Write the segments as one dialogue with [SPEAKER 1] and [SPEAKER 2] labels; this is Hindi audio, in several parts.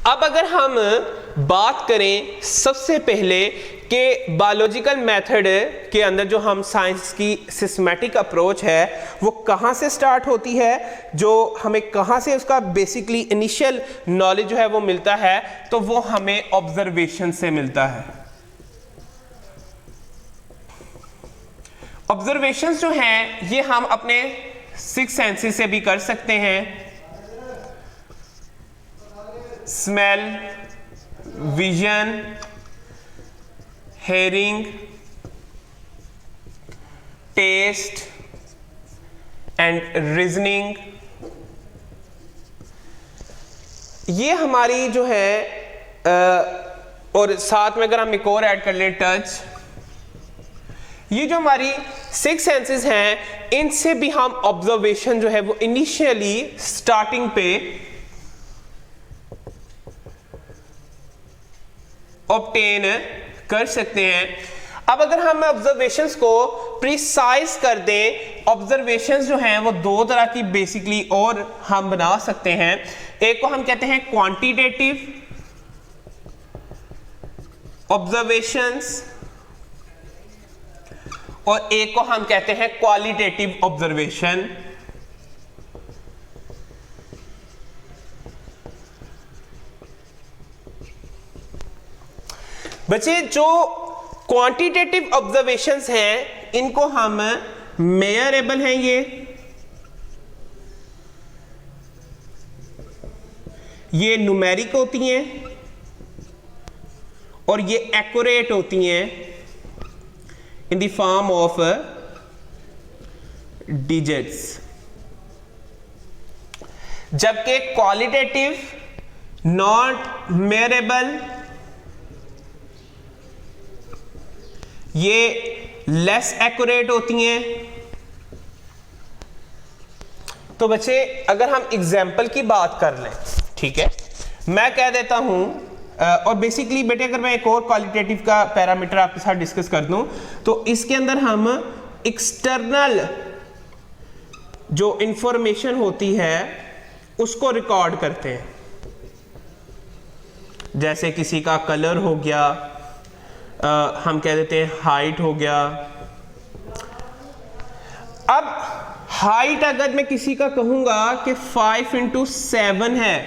[SPEAKER 1] अब अगर हम बात करें सबसे पहले कि बायोलॉजिकल मेथड के अंदर जो हम साइंस की सिस्टमैटिक अप्रोच है वो कहाँ से स्टार्ट होती है, जो हमें कहाँ से उसका बेसिकली इनिशियल नॉलेज जो है वो मिलता है, तो वो हमें ऑब्जर्वेशन से मिलता है। ऑब्जर्वेशंस जो हैं ये हम अपने 6 सेंसेस से भी कर सकते हैं। Smell, vision, hearing, taste and reasoning, ये हमारी जो है और साथ में अगर हम एक और ऐड कर लें टच, ये जो हमारी 6 सेंसेस हैं इनसे भी हम ऑब्जर्वेशन जो है वो इनिशियली स्टार्टिंग पे ऑब्टेन कर सकते हैं। अब अगर हम ऑब्जर्वेशंस को प्रिसाइज कर दें, ऑब्जर्वेशंस जो हैं वो 2 तरह की बेसिकली और हम बना सकते हैं। एक को हम कहते हैं क्वांटिटेटिव ऑब्जर्वेशंस और एक को हम कहते हैं क्वालिटेटिव ऑब्जर्वेशन। बच्चे जो क्वांटिटेटिव ऑब्जर्वेशंस हैं इनको हम मेजरेबल हैं, ये न्यूमेरिक होती हैं और ये एक्यूरेट होती हैं in the form of digits, जबकि क्वालिटेटिव नॉट मेजरेबल ये लेस एक्यूरेट होती हैं। तो बच्चे अगर हम एग्जाम्पल की बात कर लें, ठीक है, मैं कह देता हूं और बेसिकली बेटे अगर मैं एक और क्वालिटेटिव का पैरामीटर आपके साथ डिस्कस कर दूं तो इसके अंदर हम एक्सटर्नल जो इंफॉर्मेशन होती है उसको रिकॉर्ड करते हैं, जैसे किसी का कलर हो गया, हम कह देते हैं हाइट हो गया। अब हाइट अगर मैं किसी का कहूंगा कि 5 × 7 है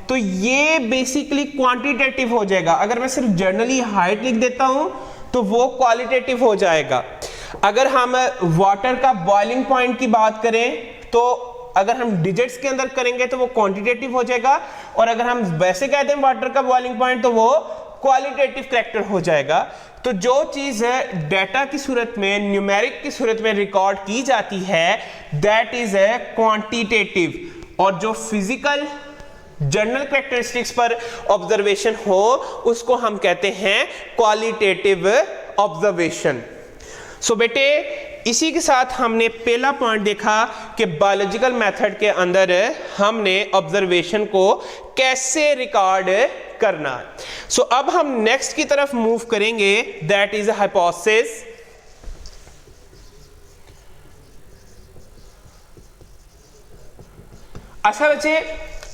[SPEAKER 1] तो ये बेसिकली क्वांटिटेटिव हो जाएगा। अगर मैं सिर्फ जर्नली हाइट लिख देता हूं तो वो क्वालिटेटिव हो जाएगा। अगर हम वाटर का बॉइलिंग पॉइंट की बात करें तो अगर हम डिजिट्स के अंदर करेंगे तो वो क्वांटिटेटिव हो जाएगा, और अगर हम वैसे कहते हैं वाटर का बॉइलिंग पॉइंट तो वो क्वालिटेटिव कैरेक्टर हो जाएगा। तो जो चीज डेटा की सूरत में, न्यूमेरिक की सूरत में रिकॉर्ड की जाती है दैट इज ए क्वांटिटेटिव, और जो फिजिकल जनरल कैरेक्टरिस्टिक्स पर ऑब्जर्वेशन हो उसको हम कहते हैं क्वालिटेटिव ऑब्जर्वेशन। सो बेटे इसी के साथ हमने पहला पॉइंट देखा कि बायोलॉजिकल मेथड के अंदर हमने ऑब्जर्वेशन को कैसे रिकॉर्ड करना है। सो अब हम नेक्स्ट की तरफ मूव करेंगे, दैट इज हाइपोथेसिस। अच्छा बच्चे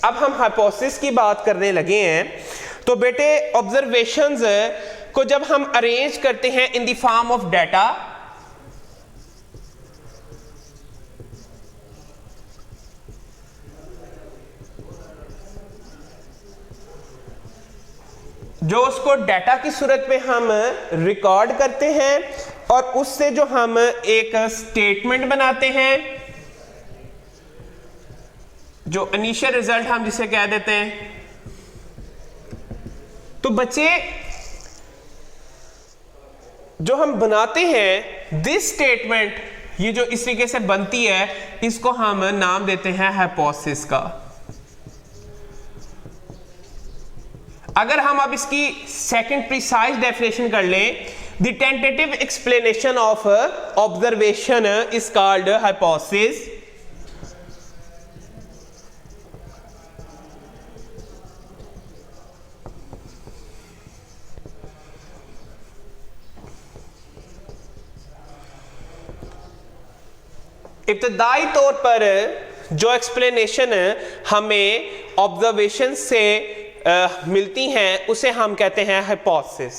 [SPEAKER 1] अब हम हाइपोथेसिस की बात करने लगे हैं। तो बेटे ऑब्जर्वेशंस को जब हम अरेंज करते हैं in the form of data, जो उसको डाटा की सूरत में हम रिकॉर्ड करते हैं और उससे जो हम एक स्टेटमेंट बनाते हैं, जो इनिशियल रिजल्ट हम जिसे कह देते हैं। तो बच्चे जो हम बनाते हैं दिस स्टेटमेंट, ये जो इस तरीके से बनती है, इसको हम नाम देते हैं हाइपोथेसिस का। अगर हम अब इसकी सेकंड प्रिसाइज डेफिनेशन कर लें, the tentative explanation of observation is called hypothesis. इब्तदाई तौर पर जो एक्सप्लेनेशन हमें ऑब्जर्वेशन से मिलती हैं उसे हम कहते हैं हाइपोथेसिस।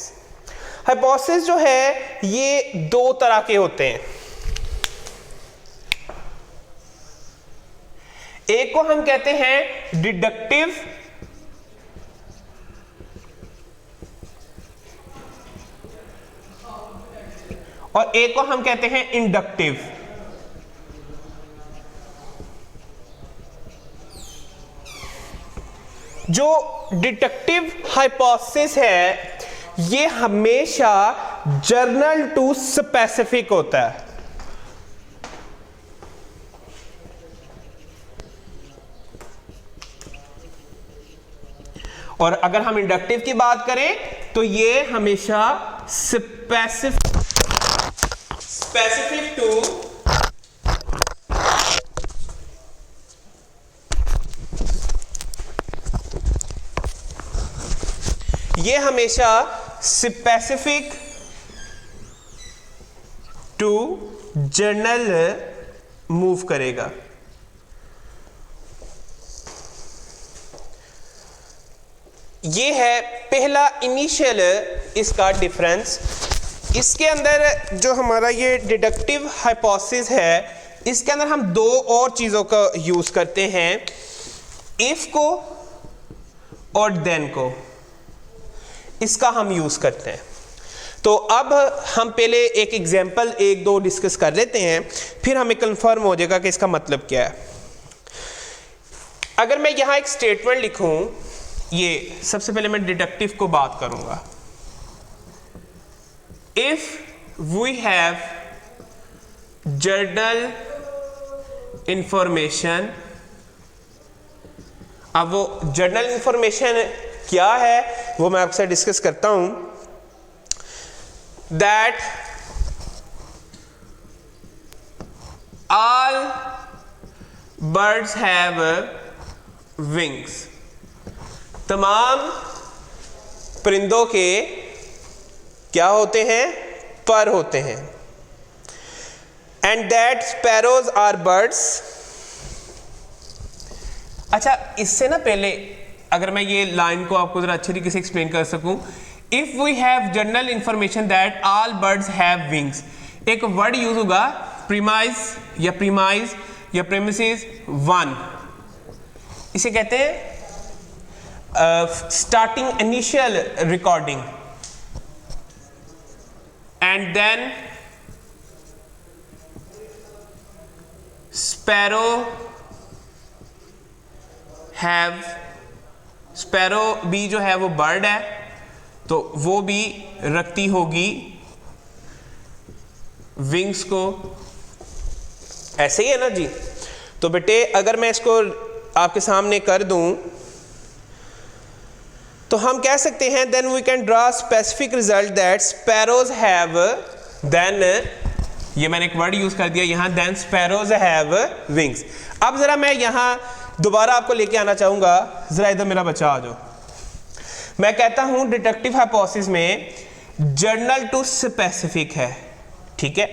[SPEAKER 1] हाइपोथेसिस जो है ये दो तरह के होते हैं। एक को हम कहते हैं डिडक्टिव और एक को हम कहते हैं इंडक्टिव। जो डिडक्टिव हाइपोथेसिस है ये हमेशा जर्नल टू स्पेसिफिक होता है। और अगर हम इंडक्टिव की बात करें तो ये हमेशा स्पेसिफिक टू ये हमेशा स्पेसिफिक टू जर्नल मूव करेगा। ये है पहला इनिशियल इसका डिफरेंस। इसके अंदर जो हमारा ये डिडक्टिव हाइपोथेसिस है इसके अंदर हम दो और चीजों का यूज करते हैं, इफ को और देन को, इसका हम यूज करते हैं। तो अब हम पहले एक एग्जांपल एक दो डिस्कस कर लेते हैं, फिर हमें कंफर्म हो जाएगा कि इसका मतलब क्या है। अगर मैं यहां एक स्टेटमेंट लिखूं, ये सबसे पहले मैं डिडक्टिव को बात करूंगा। If we have general information, अब वो जर्नल इंफॉर्मेशन क्या है वो मैं आपसे डिस्कस करता हूं। That all birds have wings, तमाम परिंदों के क्या होते हैं, पर होते हैं। And that sparrows are birds. अच्छा, इससे ना पहले अगर मैं ये लाइन को आपको जरा अच्छे तरीके से एक्सप्लेन कर सकूं, if we have general information that all birds have wings, एक वर्ड यूज होगा प्रीमाइज या प्रेमिसेस वन, इसे कहते हैं starting initial recording. And then sparrow have, sparrow भी जो है वो बर्ड है तो वो भी रखती होगी विंग्स को, ऐसे ही है ना जी। तो बेटे अगर मैं इसको आपके सामने कर दूं तो हम कह सकते हैं then we can draw specific result that sparrows have, then ये मैंने एक वर्ड यूज कर दिया यहां, देन स्पैरोज हैव विंग्स। अब जरा मैं यहां दोबारा आपको लेके आना चाहूंगा, जरा इधर मेरा बच्चा आ जाओ। मैं कहता हूं डिडक्टिव हाइपोथेसिस में जर्नल टू स्पेसिफिक है, ठीक है,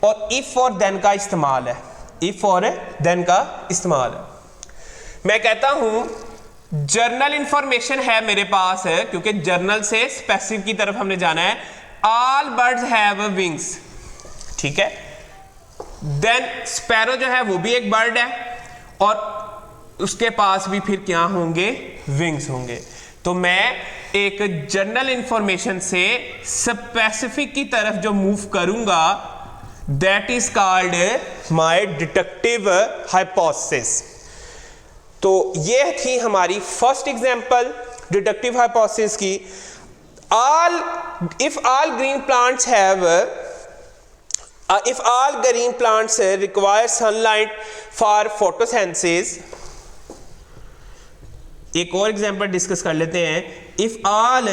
[SPEAKER 1] और इफ और देन का इस्तेमाल है, इफ और देन का इस्तेमाल है। मैं कहता हूं जर्नल इंफॉर्मेशन है मेरे पास है, क्योंकि जर्नल से स्पेसिफिक की तरफ हमने जाना है। ऑल बर्ड्स हैव विंग्स, ठीक है। देन स्पैरो जो है वो भी एक बर्ड है और उसके पास भी फिर क्या होंगे, विंग्स होंगे। तो मैं एक जनरल इंफॉर्मेशन से स्पेसिफिक की तरफ जो मूव करूंगा that is called my deductive hypothesis. तो ये थी हमारी फर्स्ट एग्जांपल डिडक्टिव हाइपोथेसिस की। If all green plants require sunlight for photosynthesis. एक और एग्जांपल डिस्कस कर लेते हैं। If all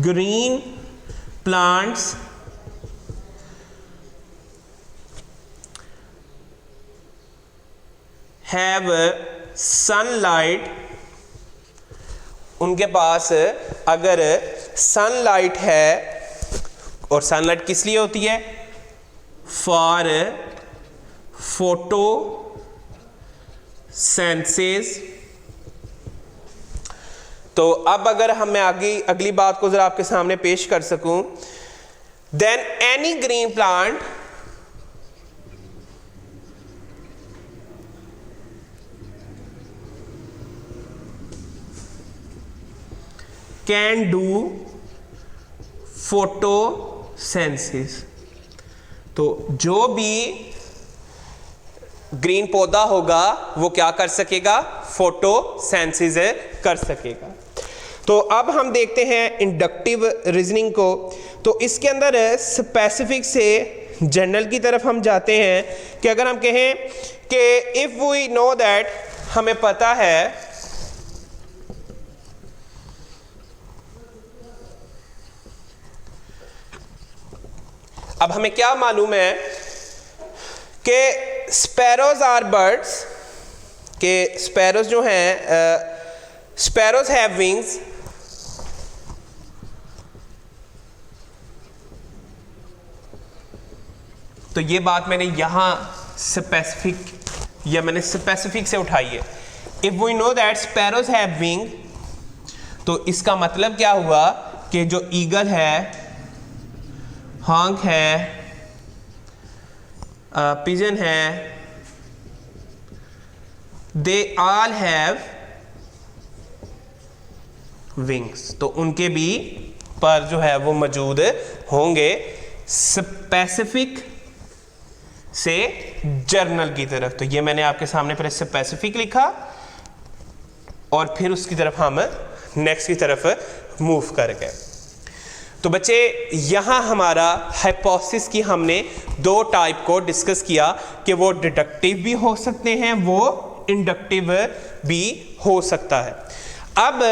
[SPEAKER 1] green plants have sunlight, उनके पास अगर सनलाइट है, और सनलाइट किस लिए होती है, फॉर फोटोसिंथेसिस, तो अब अगर मैं आगे अगली बात को जरा आपके सामने पेश कर सकूं, then any green plant can do photosynthesis. तो जो भी ग्रीन पौधा होगा वो क्या कर सकेगा, फोटोसेंसिस कर सकेगा। तो अब हम देखते हैं इंडक्टिव रीजनिंग को। तो इसके अंदर स्पेसिफिक से जनरल की तरफ हम जाते हैं कि अगर हम कहें कि इफ वी नो दैट, हमें पता है अब हमें क्या मालूम है कि स्पैरोज आर बर्ड्स, के स्पैरोज जो हैं, स्पैरोज हैव विंग्स, तो ये बात मैंने यहां स्पेसिफिक या मैंने स्पेसिफिक से उठाई है। If we know that sparrows have wing, तो इसका मतलब क्या हुआ कि जो ईगल है, हॉक है, पिजन है, दे ऑल हैव विंग्स, तो उनके भी पर जो है वो मौजूद होंगे। स्पेसिफिक से जर्नल की तरफ, तो ये मैंने आपके सामने पहले स्पेसिफिक लिखा और फिर उसकी तरफ हम नेक्स्ट की तरफ मूव कर गए। तो बच्चे यहाँ हमारा हाइपोथेसिस की हमने दो टाइप को डिस्कस किया कि वो डिडक्टिव भी हो सकते हैं, वो इंडक्टिव भी हो सकता है। अब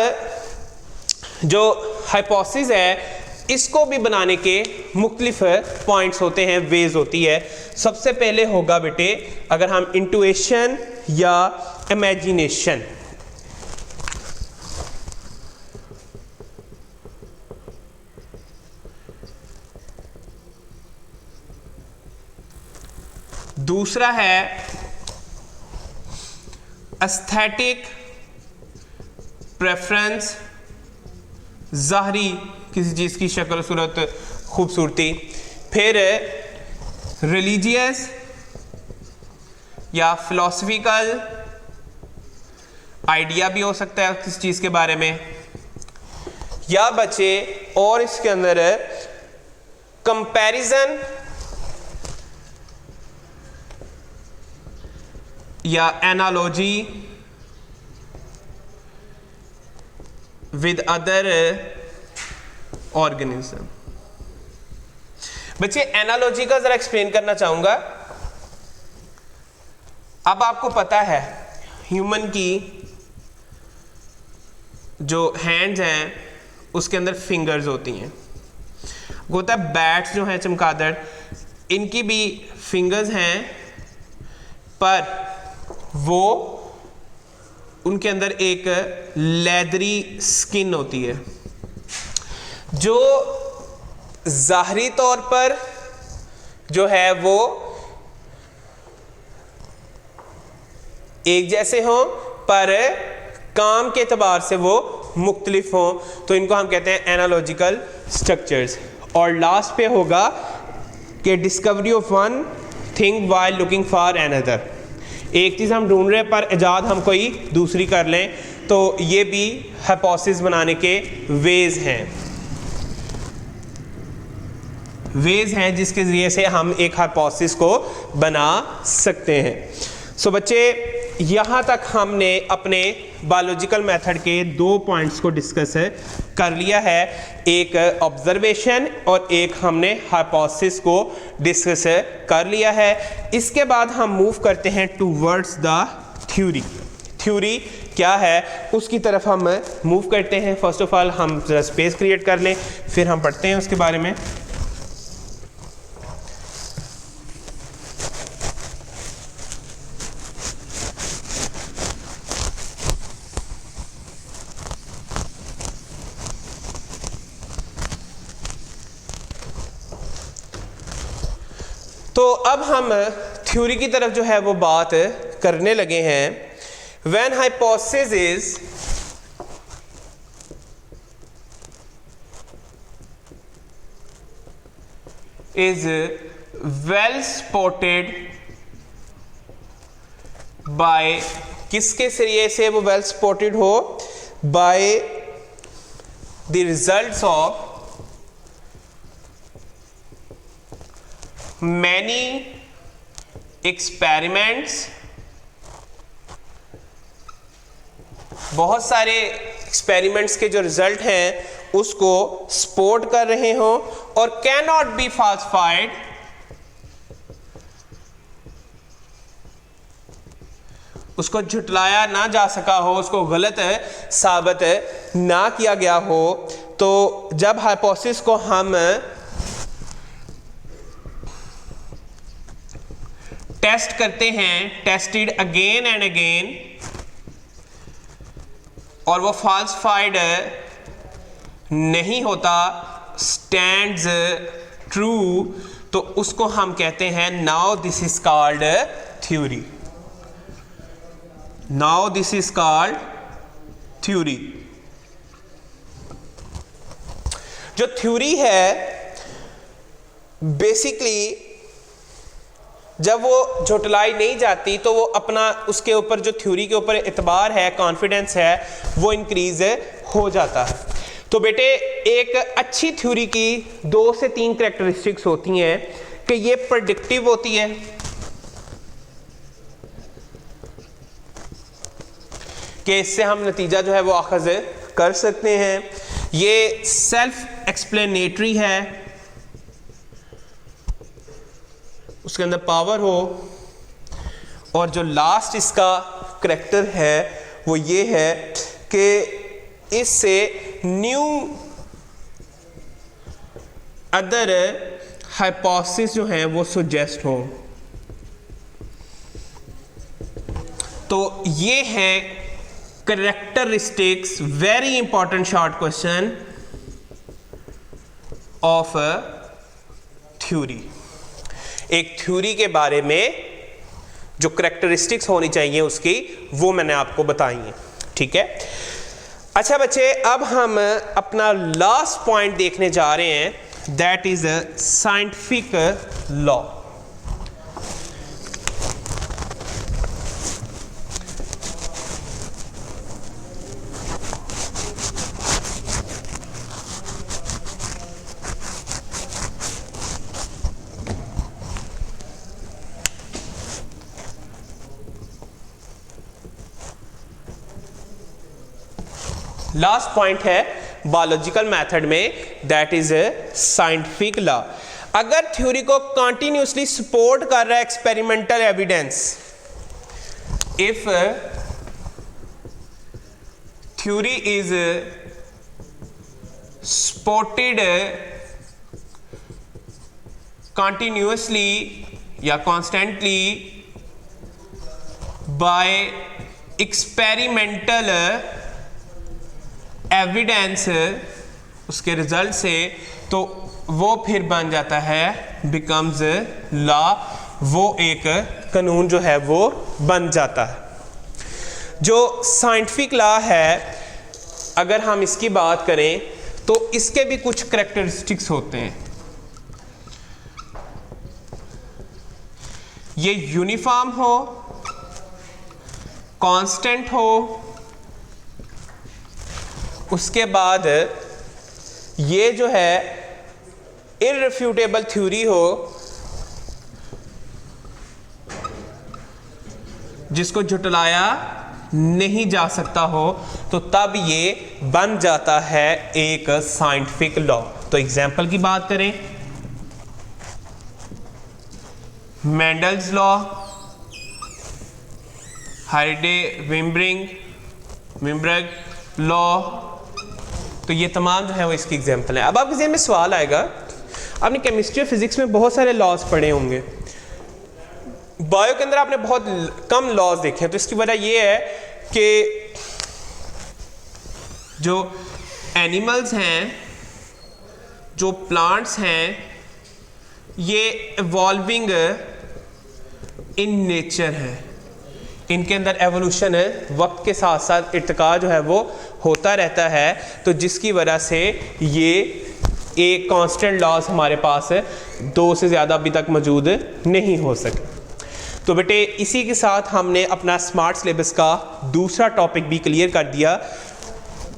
[SPEAKER 1] जो हाइपोथेसिस है इसको भी बनाने के मुख्तलिफ पॉइंट्स होते हैं, वेज होती है। सबसे पहले होगा बेटे अगर हम इंट्यूशन या इमेजिनेशन, दूसरा है एस्थेटिक प्रेफरेंस, ज़ाहरी किसी चीज़ की शक्ल सूरत खूबसूरती, फिर रिलीजियस या फिलोसफिकल आइडिया भी हो सकता है किसी चीज़ के बारे में, या बच्चे और इसके अंदर कंपैरिजन या एनालॉजी विद अदर ऑर्गेनिज्म। बच्चे एनालॉजी का जरा एक्सप्लेन करना चाहूंगा। अब आपको पता है ह्यूमन की जो हैंड्स हैं उसके अंदर फिंगर्स होती हैं, होता है बैट्स जो हैं चमगादड़, इनकी भी फिंगर्स हैं, पर वो उनके अंदर एक लेदरी स्किन होती है जो ज़ाहरी तौर पर जो है वो एक जैसे हों, पर काम के एतबार से वो मुख्तलिफ हों, तो इनको हम कहते हैं एनालॉजिकल स्ट्रक्चर्स। और लास्ट पे होगा कि discovery of one thing while looking for another, एक चीज़ हम ढूंढ रहे हैं पर इजाद हम कोई दूसरी कर लें, तो ये भी हाइपोथेसिस बनाने के वेज हैं जिसके ज़रिए से हम एक हाइपोथेसिस को बना सकते हैं। सो बच्चे यहाँ तक हमने अपने बायोलॉजिकल मेथड के दो पॉइंट्स को डिस्कस कर लिया है, एक ऑब्जर्वेशन और एक हमने हाइपोथेसिस को डिस्कस कर लिया है। इसके बाद हम मूव करते हैं टूवर्ड्स द थ्योरी। थ्योरी क्या है उसकी तरफ हम मूव करते हैं। फर्स्ट ऑफ ऑल हम जरा स्पेस क्रिएट कर लें, फिर हम पढ़ते हैं उसके बारे में। तो अब हम थ्योरी की तरफ जो है वो बात करने लगे हैं। When hypothesis is is well supported by, किसके जरिए से वो well supported हो, by the results of many experiments, बहुत सारे एक्सपेरिमेंट्स के जो रिजल्ट हैं उसको सपोर्ट कर रहे हो, और कैन नॉट बी फाल्सिफाइड, उसको झुटलाया ना जा सका हो, उसको गलत साबित ना किया गया हो। तो जब हाइपोथेसिस को हम टेस्ट करते हैं, टेस्टेड अगेन एंड अगेन, और वो फाल्सिफाइड नहीं होता, स्टैंड्स ट्रू, तो उसको हम कहते हैं now this is called theory. Now this is called theory. जो थ्योरी है बेसिकली जब वो झुटलाई नहीं जाती तो वो अपना, उसके ऊपर जो थ्योरी के ऊपर एतबार है, कॉन्फिडेंस है, वो इंक्रीज हो जाता है। तो बेटे एक अच्छी थ्योरी की 2 से 3 कैरेक्टरिस्टिक्स होती हैं कि ये प्रेडिक्टिव होती है, कि इससे हम नतीजा जो है वो अखज़ कर सकते हैं, ये सेल्फ एक्सप्लेनेटरी है, उसके अंदर पावर हो, और जो लास्ट इसका करैक्टर है वो ये है कि इससे न्यू अदर हाइपोथेसिस जो है वो सुजेस्ट हो। तो ये है characteristics, very important short question of theory. एक थ्योरी के बारे में जो कैरेक्टरिस्टिक्स होनी चाहिए उसकी, वो मैंने आपको बताई है, ठीक है। अच्छा बच्चे, अब हम अपना लास्ट पॉइंट देखने जा रहे हैं, that is scientific law. Last point है बायोलॉजिकल मेथड में, दैट इज साइंटिफिक लॉ। अगर थ्योरी को कंटिन्यूसली सपोर्ट कर रहा है experimental evidence, if theory is supported continuously या कॉन्स्टेंटली बाय एक्सपेरिमेंटल एविडेंस, उसके रिजल्ट से, तो वो फिर बन जाता है, बिकम्स लॉ, वो एक कानून जो है वो बन जाता है। जो साइंटिफिक लॉ है, अगर हम इसकी बात करें तो इसके भी कुछ कैरेक्टरिस्टिक्स होते हैं। ये यूनिफॉर्म हो, कांस्टेंट हो, उसके बाद ये जो है इररिफ्यूटेबल थ्योरी हो, जिसको झुटलाया नहीं जा सकता हो, तो तब ये बन जाता है एक साइंटिफिक लॉ। तो एग्जाम्पल की बात करें, मेंडल्स लॉ, हार्डे-विम्बर्ग लॉ, तो ये तमाम जो है वो इसकी एग्जाम्पल है। अब आपके ज़हन में सवाल आएगा, आपने केमिस्ट्री और फिजिक्स में बहुत सारे लॉज पढ़े होंगे, बायो के अंदर आपने बहुत कम लॉज देखे हैं। तो इसकी वजह ये है कि जो एनिमल्स हैं, जो प्लांट्स हैं, ये इवॉल्विंग इन नेचर है, इनके अंदर एवोल्यूशन है, वक्त के साथ साथ इर्तिका जो है वो होता रहता है। तो जिसकी वजह से ये एक कांस्टेंट लॉस हमारे पास 2 से ज़्यादा अभी तक मौजूद नहीं हो सके। तो बेटे इसी के साथ हमने अपना स्मार्ट सिलेबस का दूसरा टॉपिक भी क्लियर कर दिया,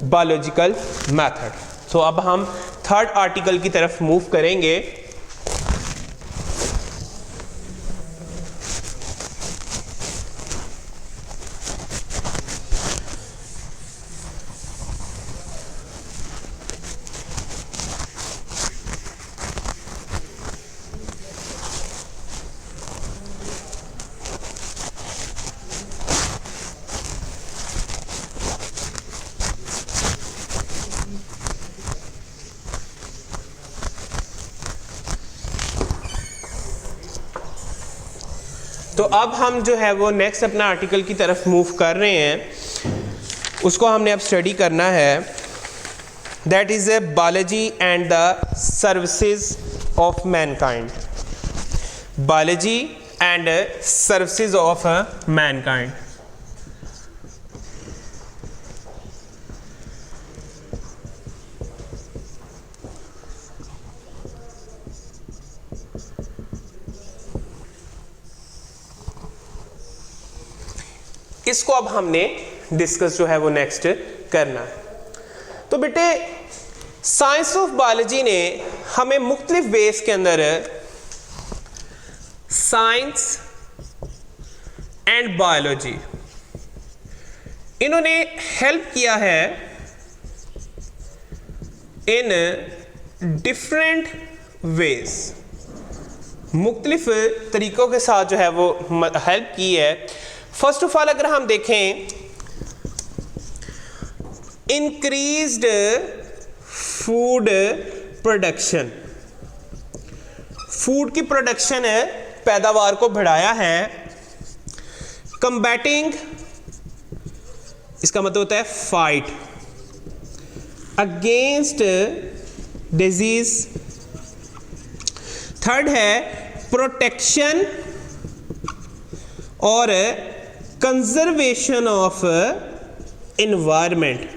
[SPEAKER 1] बायोलॉजिकल मेथड। तो अब हम थर्ड आर्टिकल की तरफ मूव करेंगे। तो अब हम जो है वो नेक्स्ट अपना आर्टिकल की तरफ मूव कर रहे हैं, उसको हमने अब स्टडी करना है। That is a biology and the services of Mankind. Biology and services of Mankind. इसको अब हमने डिस्कस जो है वो नेक्स्ट करना है। तो बेटे साइंस ऑफ बायोलॉजी ने हमें मुख्तलिफ बेस के अंदर साइंस एंड बायोलॉजी इन्होंने हेल्प किया है इन डिफरेंट वेज, मुख्तलिफ तरीकों के साथ जो है वो हेल्प की है। फर्स्ट ऑफ ऑल अगर हम देखें, इंक्रीज्ड फूड प्रोडक्शन, फूड की प्रोडक्शन है, पैदावार को बढ़ाया है। कंबैटिंग, इसका मतलब होता है फाइट अगेंस्ट डिजीज। थर्ड है प्रोटेक्शन और कंजर्वेशन ऑफ एनवायरनमेंट,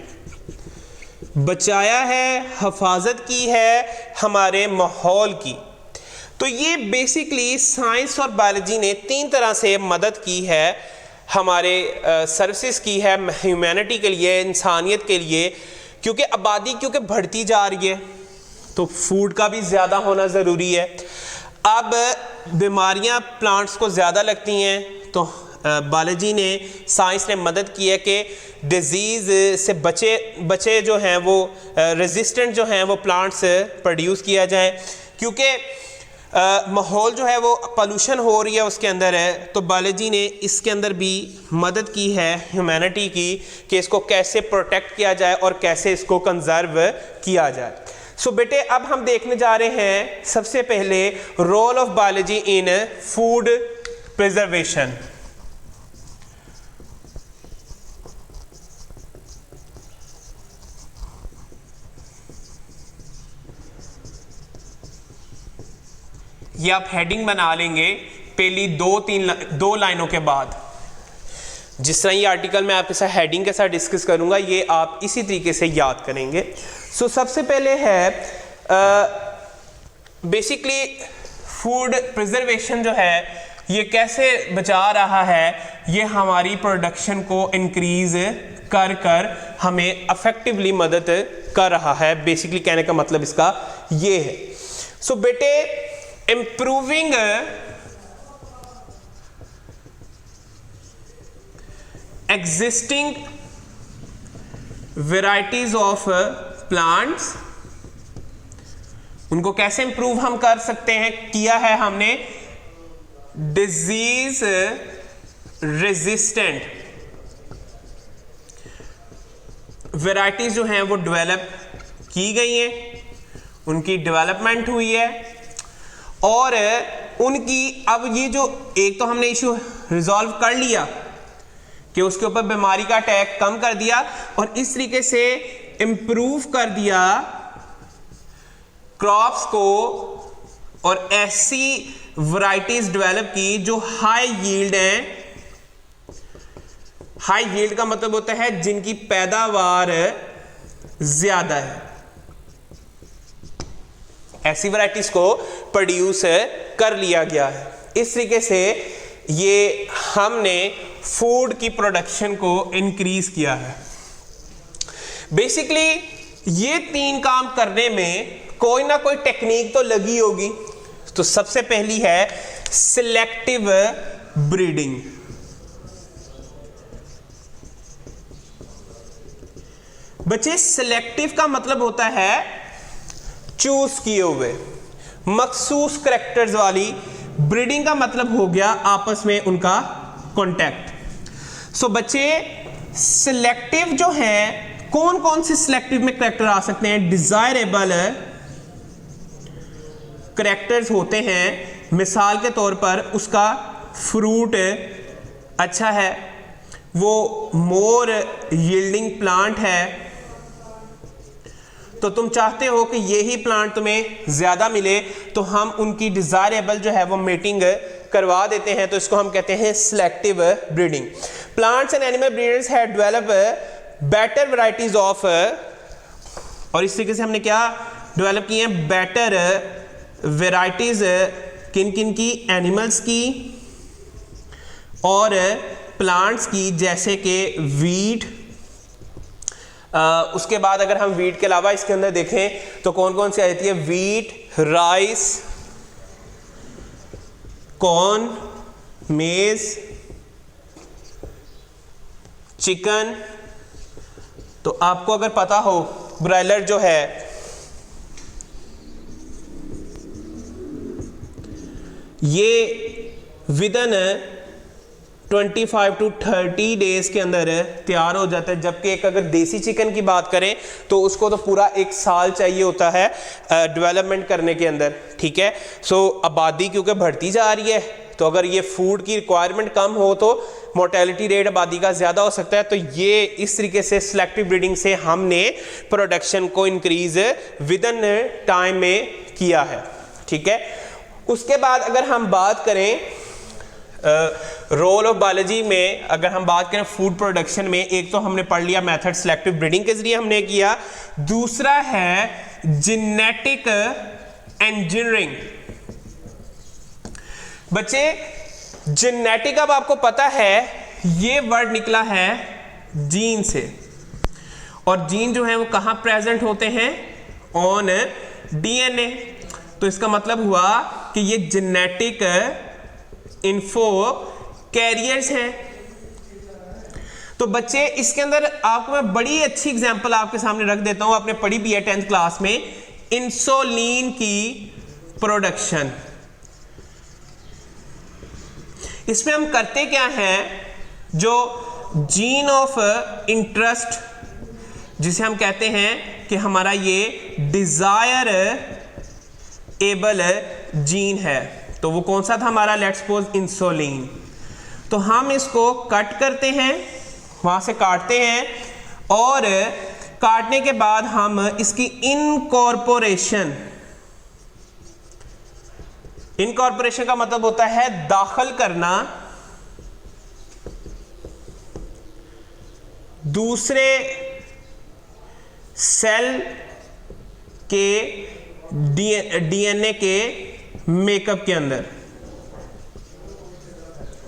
[SPEAKER 1] बचाया है, हिफाजत की है हमारे माहौल की। तो ये बेसिकली साइंस और बायोलॉजी ने 3 तरह से मदद की है, हमारे सर्विसेज की है ह्यूमैनिटी के लिए, इंसानियत के लिए। क्योंकि आबादी बढ़ती जा रही है तो फूड का भी ज़्यादा होना ज़रूरी है। अब बीमारियां प्लांट्स को ज़्यादा लगती हैं तो बायोलॉजी ने, साइंस ने मदद की है कि डिजीज़ से बचे जो हैं वो रेजिस्टेंट जो हैं वो प्लांट्स प्रोड्यूस किया जाए। क्योंकि माहौल जो है वो पोल्यूशन हो रही है उसके अंदर है, तो बायोलॉजी ने इसके अंदर भी मदद की है ह्यूमैनिटी की कि इसको कैसे प्रोटेक्ट किया जाए और कैसे इसको कंजर्व किया जाए। सो बेटे अब हम देखने जा रहे हैं सबसे पहले role of biology in food preservation. ये आप हेडिंग बना लेंगे पहली 2 लाइनों के बाद। जिस तरह ये आर्टिकल मैं आपके साथ हेडिंग के साथ डिस्कस करूंगा, ये आप इसी तरीके से याद करेंगे। सो सबसे पहले है बेसिकली फूड प्रिजर्वेशन जो है ये कैसे बचा रहा है, ये हमारी प्रोडक्शन को इंक्रीज कर कर हमें अफेक्टिवली मदद कर रहा है। बेसिकली कहने का मतलब इसका ये है। सो बेटे improving existing varieties of plants, उनको कैसे इंप्रूव हम कर सकते हैं, किया है हमने डिजीज रेजिस्टेंट वैरायटीज जो हैं वो डेवलप की गई हैं, उनकी डेवलपमेंट हुई है और उनकी अब ये जो एक तो हमने इशू रिजॉल्व कर लिया कि उसके ऊपर बीमारी का अटैक कम कर दिया और इस तरीके से इंप्रूव कर दिया क्रॉप्स को और ऐसी वैरायटीज डेवलप की जो हाई यील्ड हैं। हाई यील्ड का मतलब होता है जिनकी पैदावार ज्यादा है। ऐसी वैरायटीज को प्रोड्यूस कर लिया गया है। इस तरीके से ये हमने फूड की प्रोडक्शन को इंक्रीज किया है। बेसिकली ये 3 काम करने में कोई ना कोई टेक्निक तो लगी होगी। तो सबसे पहली है सिलेक्टिव ब्रीडिंग। बच्चे सिलेक्टिव का मतलब होता है चूज किए हुए मखसूस कैरेक्टर्स वाली। ब्रीडिंग का मतलब हो गया आपस में उनका कॉन्टैक्ट। सो बच्चे सिलेक्टिव जो है, कौन कौन से सिलेक्टिव में कैरेक्टर आ सकते हैं? डिजायरेबल कैरेक्टर्स होते हैं। मिसाल के तौर पर उसका फ्रूट अच्छा है, वो मोर यील्डिंग प्लांट है, तो तुम चाहते हो कि यही प्लांट तुम्हें ज्यादा मिले, तो हम उनकी डिजायरेबल जो है वो मेटिंग करवा देते हैं। तो इसको हम कहते हैं selective breeding. Plants and animal breeders have develop better varieties of, और इस तरीके से हमने क्या डेवलप किए हैं? बेटर वैरायटीज किन किन की? एनिमल्स की और प्लांट्स की, जैसे कि वीट। उसके बाद अगर हम वीट के अलावा इसके अंदर देखें तो कौन कौन सी आती है? वीट, राइस, कॉर्न, मेज, चिकन। तो आपको अगर पता हो ब्रॉयलर जो है ये विदिन 25 to 30 डेज के अंदर तैयार हो जाता है, जबकि एक अगर देसी चिकन की बात करें तो उसको तो पूरा 1 साल चाहिए होता है डेवलपमेंट करने के अंदर। ठीक है। सो आबादी क्योंकि बढ़ती जा रही है, तो अगर ये फूड की रिक्वायरमेंट कम हो तो मोर्टेलिटी रेट आबादी का ज़्यादा हो सकता है। तो ये इस तरीके से सिलेक्टिव ब्रीडिंग से हमने प्रोडक्शन को इंक्रीज विदिन टाइम में किया है। ठीक है। उसके बाद अगर हम बात करें रोल ऑफ बायोलॉजी में, अगर हम बात करें फूड प्रोडक्शन में, एक तो हमने पढ़ लिया मेथड सिलेक्टिव ब्रीडिंग के जरिए हमने किया, दूसरा है जेनेटिक इंजीनियरिंग। बच्चे जेनेटिक, अब आपको पता है ये वर्ड निकला है जीन से, और जीन जो है वो कहां प्रेजेंट होते हैं? On DNA. तो इसका मतलब हुआ कि ये जेनेटिक इन्फो कैरियर्स हैं। तो बच्चे इसके अंदर आपको मैं बड़ी अच्छी एग्जांपल आपके सामने रख देता हूं, आपने पढ़ी भी है 10th क्लास में, इंसुलिन की प्रोडक्शन। इसमें हम करते क्या हैं? जो जीन ऑफ इंटरेस्ट, जिसे हम कहते हैं कि हमारा ये डिजायर एबल जीन है, तो वो कौन सा था हमारा? Let's suppose insulin. तो हम इसको कट करते हैं, वहां से काटते हैं, और काटने के बाद हम इसकी इनकॉर्पोरेशन का मतलब होता है दाखिल करना दूसरे सेल के डीएनए के मेकअप के अंदर।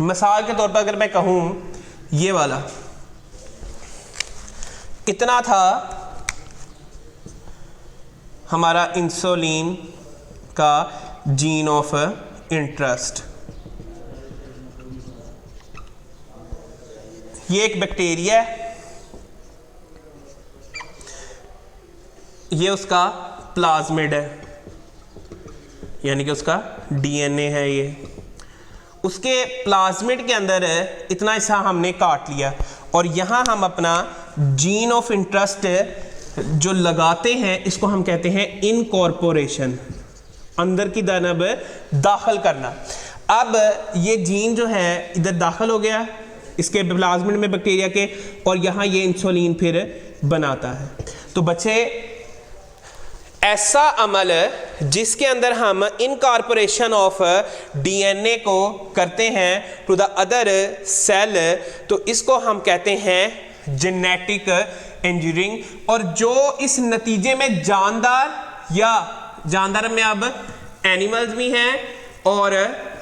[SPEAKER 1] मिसाल के तौर पर अगर मैं कहूं ये वाला कितना था हमारा इंसुलिन का जीन ऑफ इंटरेस्ट, ये एक बैक्टीरिया है, ये उसका प्लाज्मिड है, यानी कि उसका डीएनए है। ये उसके प्लाज्मिड के अंदर इतना हिस्सा हमने काट लिया, और यहां हम अपना जीन ऑफ इंटरेस्ट जो लगाते हैं इसको हम कहते हैं इनकॉर्पोरेशन, अंदर की तरफ दाखिल करना। अब ये जीन जो है इधर दाखिल हो गया इसके प्लाज्मिड में बैक्टीरिया के, और यहां ये इंसुलिन फिर बनाता है। तो बच्चे ऐसा अमल जिसके अंदर हम इनकॉर्पोरेशन ऑफ डीएनए को करते हैं टू द अदर सेल, तो इसको हम कहते हैं जेनेटिक इंजीनियरिंग। और जो इस नतीजे में जानदार या जानदार में अब एनिमल्स भी हैं और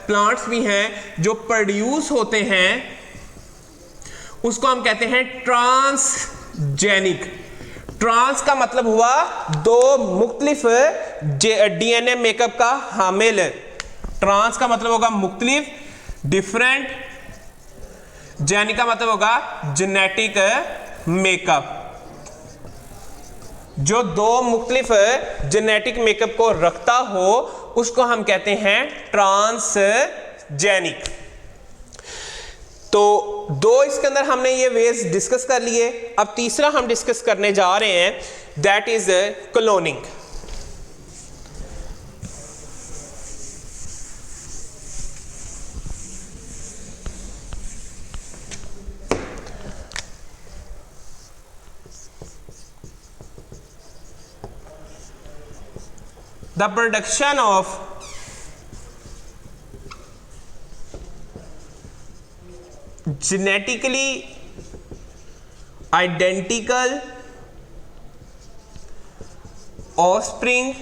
[SPEAKER 1] प्लांट्स भी हैं जो प्रोड्यूस होते हैं, उसको हम कहते हैं ट्रांसजेनिक। ट्रांस का मतलब हुआ दो मुख्तलिफ डीएनए मेकअप का हामिल। ट्रांस का मतलब होगा मुख्तलिफ, डिफरेंट, जेनिक का मतलब होगा जेनेटिक मेकअप। जो दो मुख्तलिफ जेनेटिक मेकअप को रखता हो उसको हम कहते हैं ट्रांसजेनिक। तो दो इसके अंदर हमने ये वेज डिस्कस कर लिए। अब तीसरा हम डिस्कस करने जा रहे हैं, that is cloning. The production of genetically identical offspring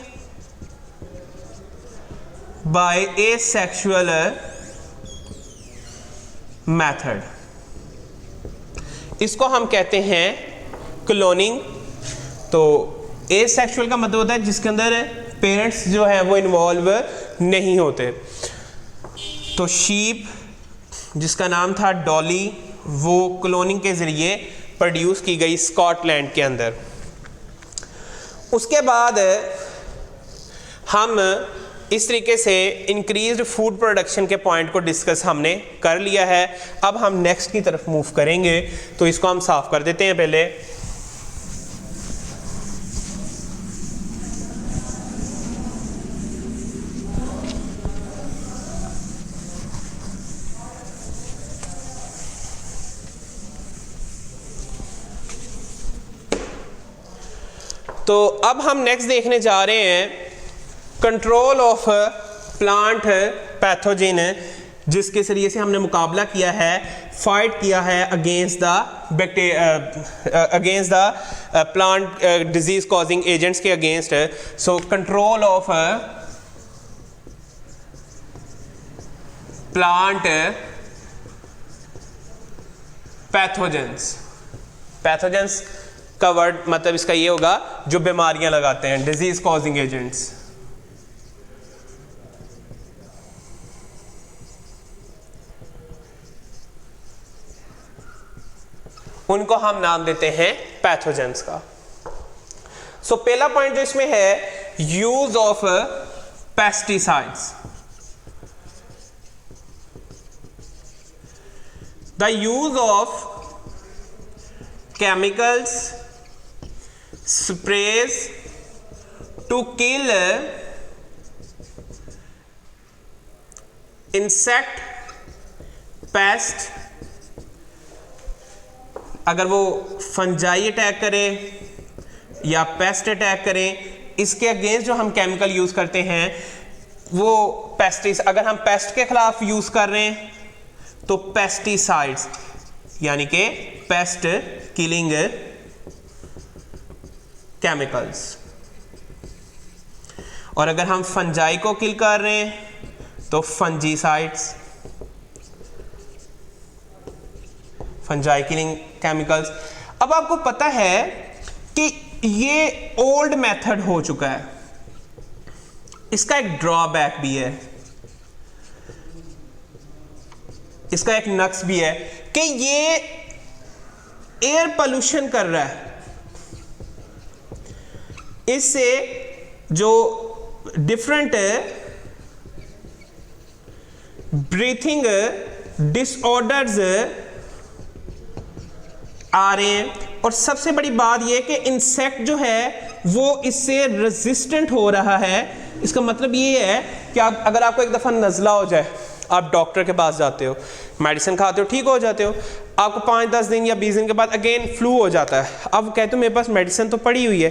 [SPEAKER 1] by asexual method, इसको हम कहते हैं क्लोनिंग। तो एसेक्सुअल का मतलब होता है जिसके अंदर पेरेंट्स जो है वो इन्वॉल्व नहीं होते। तो शीप जिसका नाम था डॉली, वो क्लोनिंग के ज़रिए प्रोड्यूस की गई स्कॉटलैंड के अंदर। उसके बाद हम इस तरीके से इंक्रीज्ड फूड प्रोडक्शन के पॉइंट को डिस्कस हमने कर लिया है। अब हम नेक्स्ट की तरफ मूव करेंगे, तो इसको हम साफ कर देते हैं पहले। तो अब हम नेक्स्ट देखने जा रहे हैं कंट्रोल ऑफ प्लांट पैथोजन, जिसके जरिए से हमने मुकाबला किया है, फाइट किया है against the plant disease causing agents के against. So control of plant pathogens. Pathogens का वर्ड मतलब इसका ये होगा जो बीमारियां लगाते हैं, डिजीज कॉजिंग एजेंट्स। उनको हम नाम देते हैं पैथोजेंस का। सो पहला पॉइंट जो इसमें है, use of pesticides. The use of chemicals, sprays to kill insect, pest, अगर वो फंजाई अटैक करे या पेस्ट अटैक करें, इसके अगेंस्ट जो हम केमिकल यूज करते हैं वो पेस्टिस। अगर हम पेस्ट के खिलाफ यूज कर रहे हैं तो पेस्टिसाइड्स, यानी कि पेस्ट किलिंग केमिकल्स। और अगर हम फंजाई को किल कर रहे हैं तो फंजीसाइड्स, फंजाई किलिंग केमिकल्स। अब आपको पता है कि ये ओल्ड मेथड हो चुका है, इसका एक ड्रॉबैक भी है, इसका एक नक्स भी है कि ये एयर पोल्यूशन कर रहा है। इससे जो डिफरेंट ब्रीथिंग डिसऑर्डर्स आ रहे हैं, और सबसे बड़ी बात यह कि इंसेक्ट जो है वो इससे रेजिस्टेंट हो रहा है। इसका मतलब ये है कि अगर आपको एक दफ़ा नज़ला हो जाए आप डॉक्टर के पास जाते हो, मेडिसिन खाते हो, ठीक हो जाते हो, आपको 5-10 दिन या 20 दिन के बाद अगेन फ्लू हो जाता है। अब कहते हो मेरे पास मेडिसिन तो पड़ी हुई है,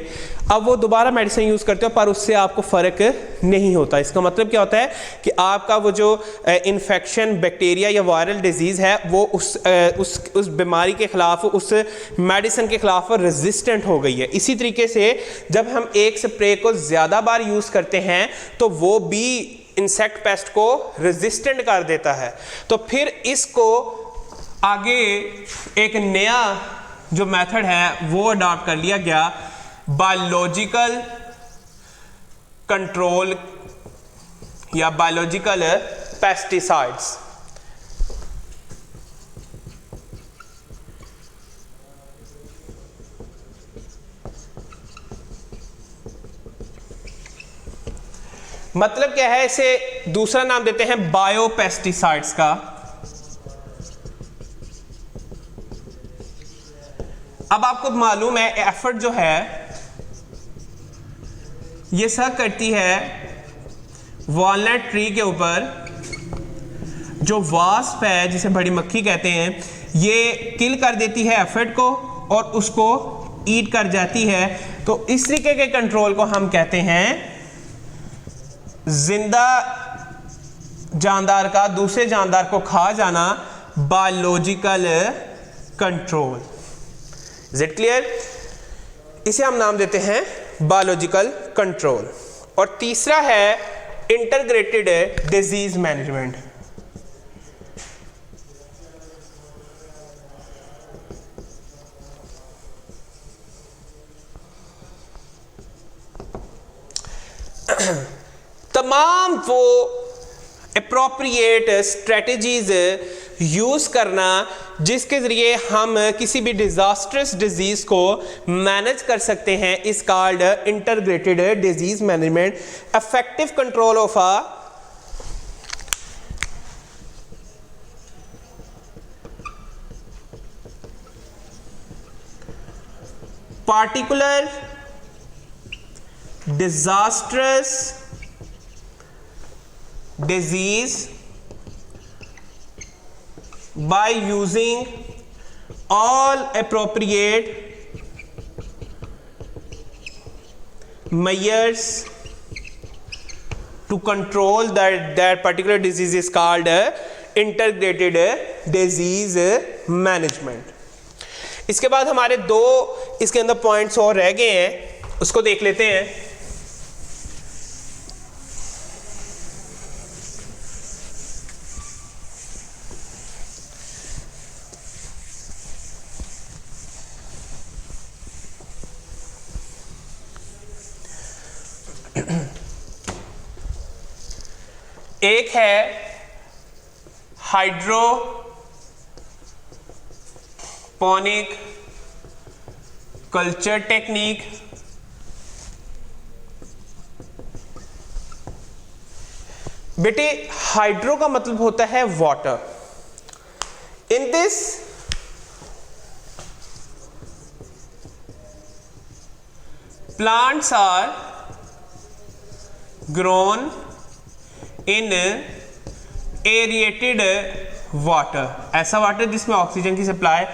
[SPEAKER 1] अब वो दोबारा मेडिसिन यूज़ करते हो पर उससे आपको फ़र्क नहीं होता। इसका मतलब क्या होता है कि आपका वो जो इन्फेक्शन, बैक्टीरिया या वायरल डिजीज़ है वो उस बीमारी के ख़िलाफ़, उस मेडिसिन के ख़िलाफ़ रेजिस्टेंट हो गई है। इसी तरीके से जब हम एक स्प्रे को ज़्यादा बार यूज़ करते हैं तो वो भी इंसेक्ट पेस्ट को रेजिस्टेंट कर देता है। तो फिर इसको आगे एक नया जो मेथड है वो अडॉप्ट कर लिया गया, बायोलॉजिकल कंट्रोल या बायोलॉजिकल पेस्टिसाइड्स। मतलब क्या है, इसे दूसरा नाम देते हैं बायोपेस्टिसाइड्स का। अब आपको मालूम है एफर्ट जो है ये सब करती है वॉलनट ट्री के ऊपर, जो वास्प है जिसे बड़ी मक्खी कहते हैं, ये किल कर देती है एफर्ट को और उसको ईट कर जाती है। तो इस तरीके के कंट्रोल को हम कहते हैं जिंदा जानदार का दूसरे जानदार को खा जाना, biological control. Is it clear? इसे हम नाम देते हैं बायोलॉजिकल कंट्रोल। और तीसरा है इंटीग्रेटेड डिजीज मैनेजमेंट। तमाम वो अप्रोप्रिएट स्ट्रेटजीज यूज करना जिसके जरिए हम किसी भी डिजास्टरस डिजीज को मैनेज कर सकते हैं, इस called integrated disease management. Effective control of a particular disastrous disease by using all appropriate measures to control that particular disease is called integrated disease management। इसके बाद हमारे दो इसके अंदर पॉइंट्स और रह गए हैं, उसको देख लेते हैं। एक है हाइड्रोपोनिक कल्चर टेक्निक, बेटे हाइड्रो का मतलब होता है water. In this plants are grown in aerated water, ऐसा वाटर जिसमें ऑक्सीजन की सप्लाई